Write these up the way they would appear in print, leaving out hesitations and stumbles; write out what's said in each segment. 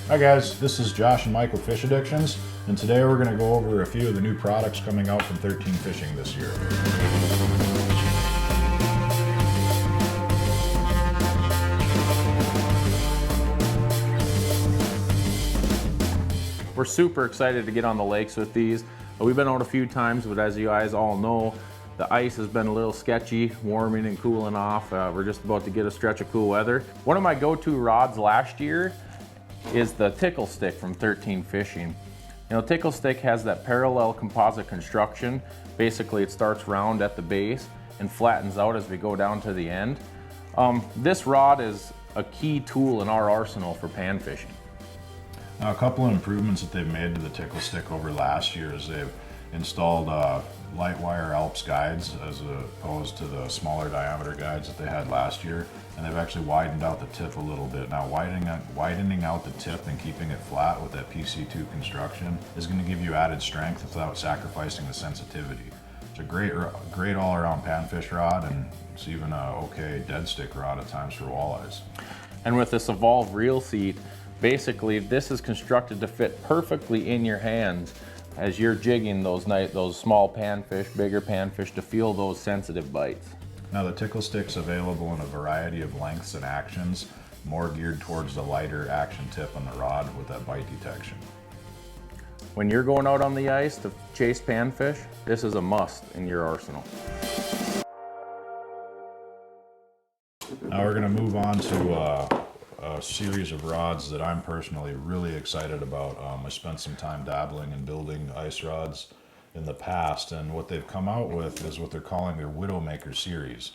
Hi guys, this is Josh and Mike with Fish Addictions, and today we're going to go over a few of the new products coming out from 13 Fishing this year. We're super excited to get on the lakes with these. We've been out a few times, but as you guys all know, the ice has been a little sketchy, warming and cooling off. We're just about to get a stretch of cool weather. One of my go-to rods last year is the Tickle Stick from 13 Fishing. You know, Tickle Stick has that parallel composite construction. Basically, it starts round at the base and flattens out as we go down to the end. This rod is a key tool in our arsenal for pan fishing. Now, a couple of improvements that they've made to the Tickle Stick over last year is they've installed light wire Alps guides as opposed to the smaller diameter guides that they had last year, and they've actually widened out the tip a little bit. Now, widening out the tip and keeping it flat with that PC2 construction is going to give you added strength without sacrificing the sensitivity. It's a great all-around panfish rod, and it's even a okay dead stick rod at times for walleyes. And with this Evolve reel seat, basically this is constructed to fit perfectly in your hands as you're jigging those small panfish, bigger panfish, to feel those sensitive bites. Now, the Tickle Stick's available in a variety of lengths and actions, more geared towards the lighter action tip on the rod with that bite detection. When you're going out on the ice to chase panfish, this is a must in your arsenal. Now we're going to move on to a series of rods that I'm personally really excited about. I spent some time dabbling and building ice rods in the past, and what they've come out with is what they're calling their Widowmaker Series.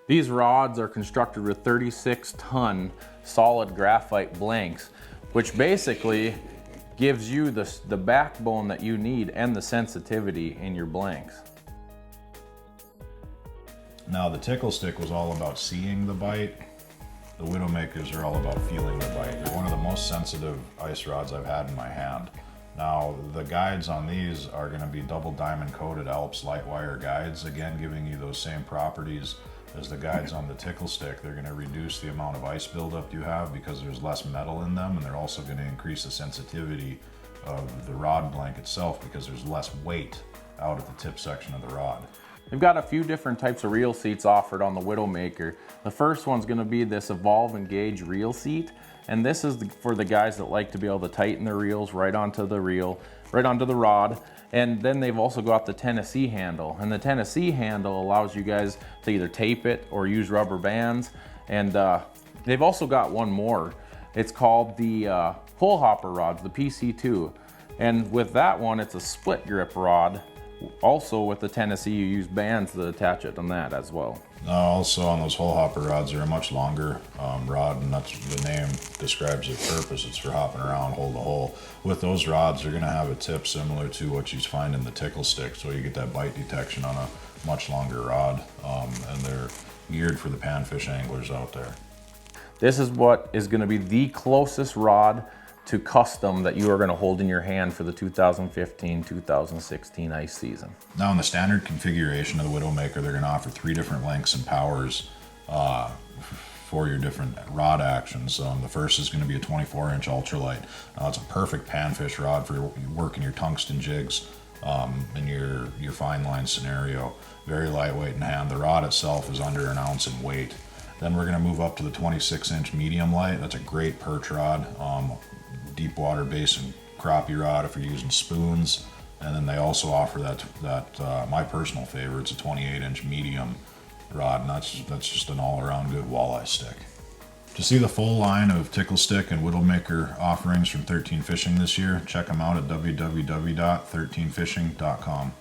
These rods are constructed with 36-ton solid graphite blanks, which basically gives you the backbone that you need and the sensitivity in your blanks. Now, the Tickle Stick was all about seeing the bite. The Widowmakers are all about feeling the bite. They're one of the most sensitive ice rods I've had in my hand. Now, the guides on these are going to be double diamond coated Alps light wire guides, again giving you those same properties as the guides on the Tickle Stick. They're going to reduce the amount of ice buildup you have because there's less metal in them, and they're also going to increase the sensitivity of the rod blank itself because there's less weight out at the tip section of the rod. They've got a few different types of reel seats offered on the Widowmaker. The first one's going to be this Evolve Engage reel seat, and this is for the guys that like to be able to tighten their reels right onto the reel, right onto the rod. And then they've also got the Tennessee handle, and the Tennessee handle allows you guys to either tape it or use rubber bands. And they've also got one more. It's called the Pull Hopper rods, the PC2. And with that one, it's a split grip rod. Also with the Tennessee, you use bands to attach it on that as well. Also on those hole hopper rods, they're a much longer rod, and that's the name describes their purpose. It's for hopping around hole to hole. With those rods, you're going to have a tip similar to what you find in the Tickle Stick, so you get that bite detection on a much longer rod, and they're geared for the panfish anglers out there. This is what is going to be the closest rod to custom that you are going to hold in your hand for the 2015-2016 ice season. Now, in the standard configuration of the Widowmaker, they're going to offer 3 different lengths and powers for your different rod actions. The first is going to be a 24-inch ultralight. It's a perfect panfish rod for working your tungsten jigs in your fine line scenario. Very lightweight in hand. The rod itself is under an ounce in weight. Then we're going to move up to the 26-inch medium light. That's a great perch rod. Deep water basin crappie rod if you're using spoons. And then they also offer that my personal favorite, it's a 28-inch medium rod, and that's just an all-around good walleye stick. To see the full line of Tickle Stick and Widowmaker offerings from 13 Fishing this year, check them out at www.13fishing.com.